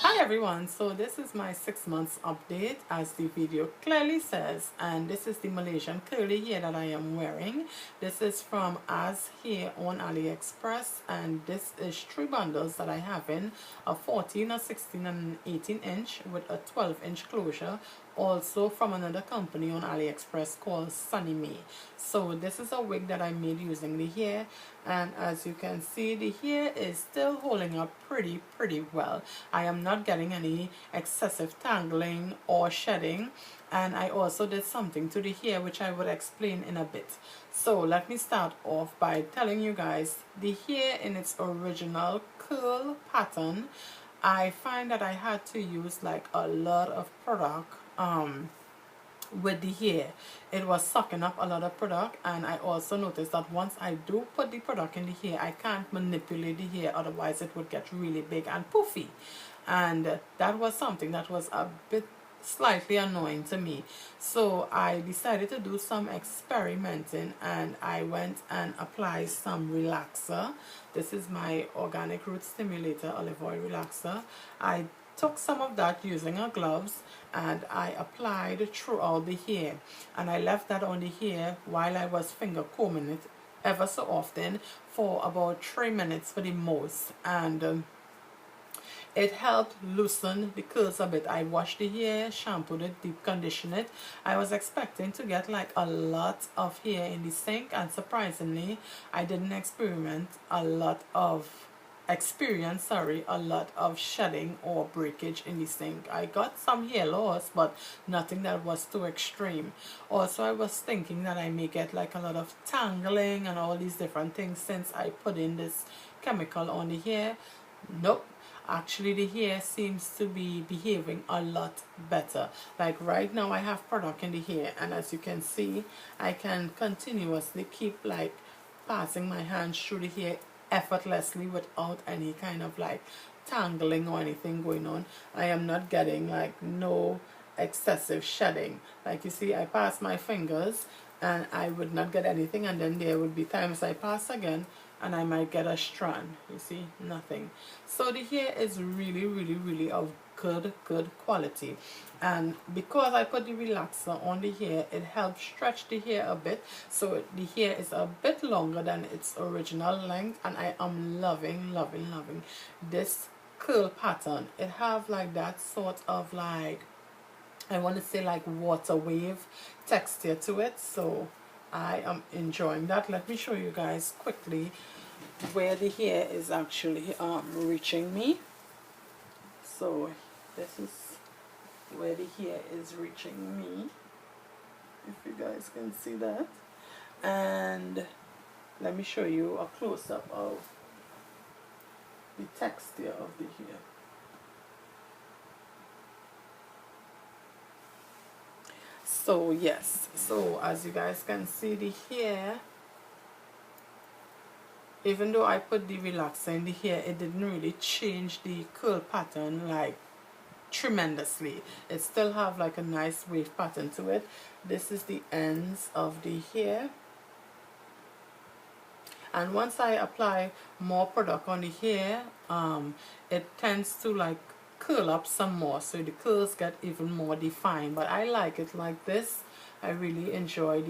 Hi everyone, so this is my 6 months update as the video clearly says, and this is the Malaysian curly hair that I am wearing. This is from As Hair on Aliexpress, and this is 3 bundles that I have in, a 14, a 16 and an 18 inch with a 12-inch closure, also from another company on Aliexpress called Sunny May. So this is a wig that I made using the hair, and as you can see, the hair is still holding up pretty well. I am not getting any excessive tangling or shedding, and I also did something to the hair which I will explain in a bit. So let me start off by telling you guys the hair in its original curl pattern. I find that I had to use like a lot of product with the hair. It was sucking up a lot of product, and I also noticed that once I do put the product in the hair, I can't manipulate the hair, otherwise it would get really big and poofy, and that was something that was a bit slightly annoying to me. So I decided to do some experimenting, and I went and applied some relaxer. This is my organic root stimulator olive oil relaxer. I took some of that using a gloves, and I applied throughout the hair, and I left that on the hair while I was finger combing it ever so often for about 3 minutes for the most, and it helped loosen the curls a bit. I washed the hair, shampooed it, deep conditioned it. I was expecting to get like a lot of hair in the sink, and surprisingly I didn't experience a lot of shedding or breakage in the sink. I got some hair loss, but nothing that was too extreme. Also, I was thinking that I may get like a lot of tangling and all these different things since I put in this chemical on the hair. Nope. Actually, the hair seems to be behaving a lot better. Like right now I have product in the hair, and as you can see, I can continuously keep like passing my hands through the hair effortlessly without any kind of like tangling or anything going on. I am not getting like no excessive shedding. Like you see, I pass my fingers and I would not get anything, and then there would be times I pass again and I might get a strand. You see, nothing. So the hair is really of good quality, and because I put the relaxer on the hair, it helps stretch the hair a bit, so the hair is a bit longer than its original length, and I am loving this curl pattern. It have like that sort of like, I want to say like water wave texture to it, so I am enjoying that. Let me show you guys quickly where the hair is actually reaching me. So this is where the hair is reaching me, if you guys can see that. And let me show you a close-up of the texture of the hair. So yes, so as you guys can see, the hair, even though I put the relaxer in the hair, it didn't really change the curl pattern like tremendously. It still have like a nice wave pattern to it. This is the ends of the hair, and once I apply more product on the hair, it tends to like curl up some more, so the curls get even more defined. But I like it like this. I really enjoy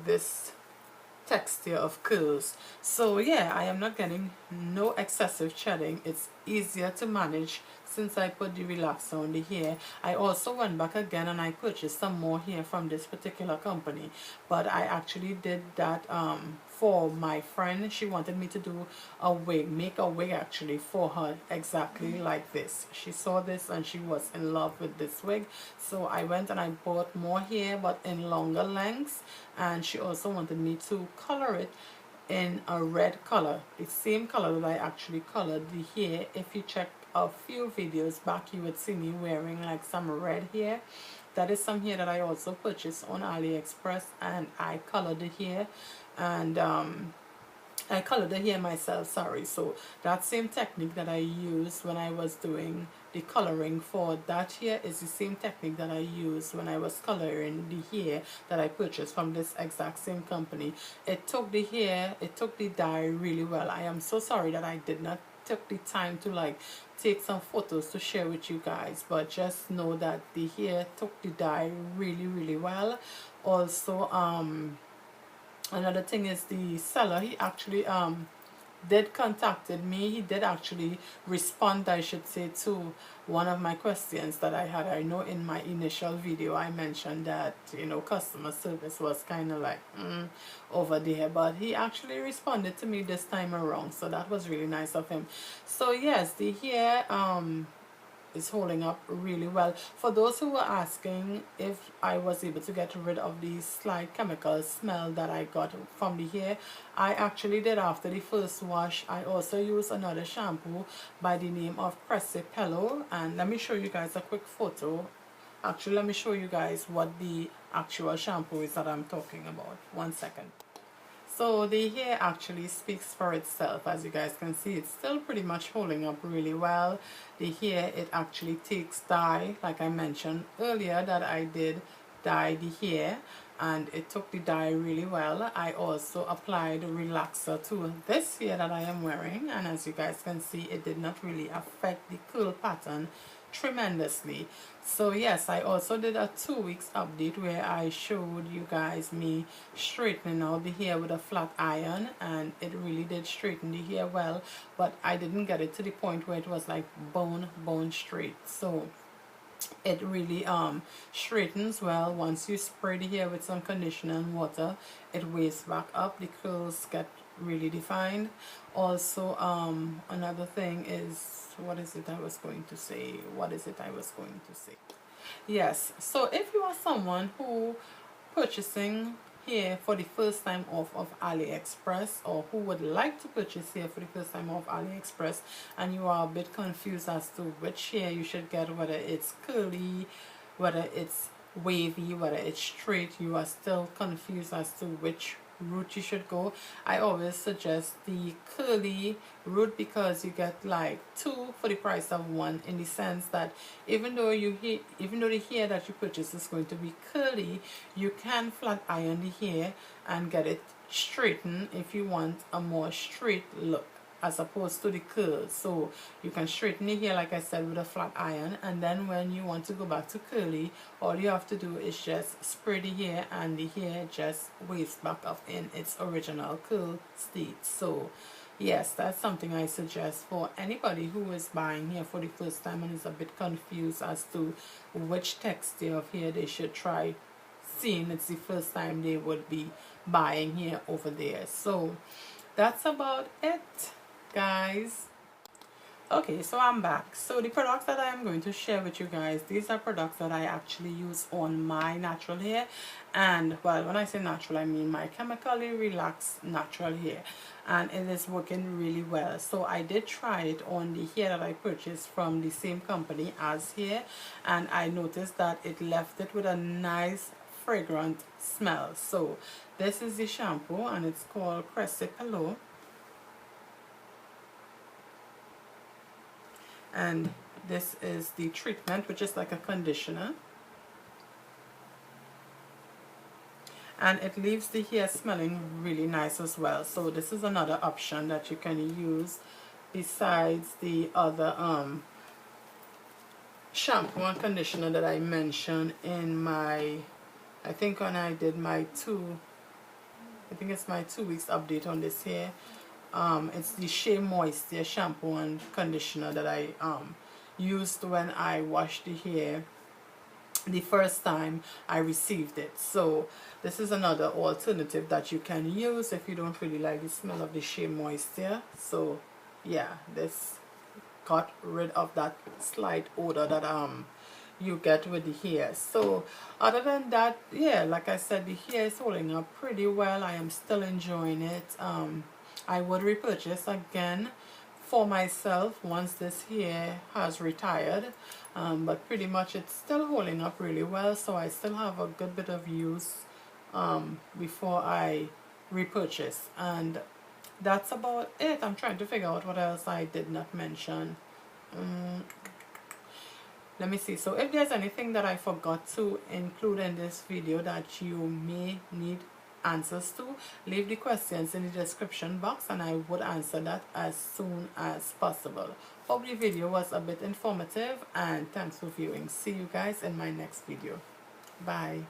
this texture of curls. So yeah, I am not getting no excessive shedding. It's easier to manage since I put the relaxer on the hair. I also went back again and I purchased some more hair from this particular company, but I actually did that for my friend. She wanted me to do a wig, make a wig actually for her exactly like this. She saw this and she was in love with this wig, so I went and I bought more hair but in longer lengths, and she also wanted me to color it in a red color, the same color that I actually colored the hair. If you check a few videos back, you would see me wearing like some red hair. that is some hair that I also purchased on AliExpress, and I colored the hair, and I colored the hair myself, sorry. So that same technique that I used when I was doing the coloring for that hair is the same technique that I used when I was coloring the hair that I purchased from this exact same company. It took the hair, it took the dye really well. I am so sorry that I did not took the time to like take some photos to share with you guys, but just know that the hair took the dye really well. Also, another thing is the seller, he actually did contacted me. He did actually respond, I should say, to one of my questions that I had. I know in my initial video I mentioned that, you know, customer service was kind of like over there, but he actually responded to me this time around, so that was really nice of him. So yes, the hair is holding up really well. For those who were asking if I was able to get rid of the slight chemical smell that I got from the hair, I actually did after the first wash. I also used another shampoo by the name of Cressipello, and let me show you guys a quick photo. Actually, let me show you guys what the actual shampoo is that I'm talking about. 1 second. So the hair actually speaks for itself. As you guys can see, it's still pretty much holding up really well. The hair, it actually takes dye, like I mentioned earlier that I did dye the hair, and it took the dye really well. I also applied relaxer to this hair that I am wearing, and as you guys can see, it did not really affect the curl pattern tremendously. So yes, I also did a 2 weeks update where I showed you guys me straightening out the hair with a flat iron, and it really did straighten the hair well, but I didn't get it to the point where it was like bone straight. So it really straightens well. Once you spray the hair with some conditioner and water, it waves back up, the curls get really defined. Also, another thing is, what is it I was going to say? Yes, so if you are someone who purchasing hair for the first time off of AliExpress, or who would like to purchase hair for the first time off AliExpress, and you are a bit confused as to which hair you should get, whether it's curly, whether it's wavy, whether it's straight, you are still confused as to which route you should go, I always suggest the curly route, because you get like 2 for the price of 1, in the sense that even though the hair that you purchase is going to be curly, you can flat iron the hair and get it straightened if you want a more straight look as opposed to the curls. So you can straighten the hair, like I said, with a flat iron, and then when you want to go back to curly, all you have to do is just spray the hair, and the hair just waves back up in its original curl state. So yes, that's something I suggest for anybody who is buying hair for the first time and is a bit confused as to which texture of hair they should try, seeing it's the first time they would be buying hair over there. So that's about it, guys. Okay, so I'm back. So the products that I am going to share with you guys, these are products that I actually use on my natural hair. And well, when I say natural, I mean my chemically relaxed natural hair, and it is working really well. So I did try it on the hair that I purchased from the same company as here, and I noticed that it left it with a nice fragrant smell. So this is the shampoo, and it's called Cressipello. And this is the treatment, which is like a conditioner, and it leaves the hair smelling really nice as well. So this is another option that you can use besides the other shampoo and conditioner that I mentioned in my, I think when I did my it's my 2 weeks update on this hair. It's the Shea Moisture shampoo and conditioner that I used when I washed the hair the first time I received it. So this is another alternative that you can use if you don't really like the smell of the Shea Moisture. So yeah, this got rid of that slight odor that you get with the hair. So other than that, yeah, like I said, the hair is holding up pretty well. I am still enjoying it. I would repurchase again for myself once this hair has retired. But pretty much it's still holding up really well, so I still have a good bit of use before I repurchase. And that's about it. I'm trying to figure out what else I did not mention. Let me see. So if there's anything that I forgot to include in this video that you may need answers to, leave the questions in the description box and I would answer that as soon as possible. Hope the video was a bit informative, and thanks for viewing. See you guys in my next video. Bye.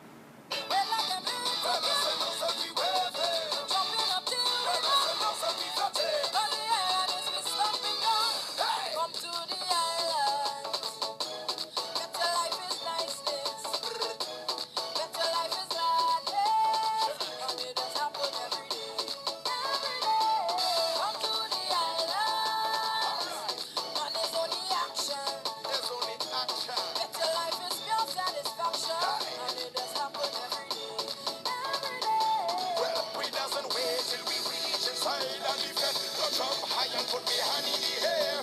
High and put me hand in the air.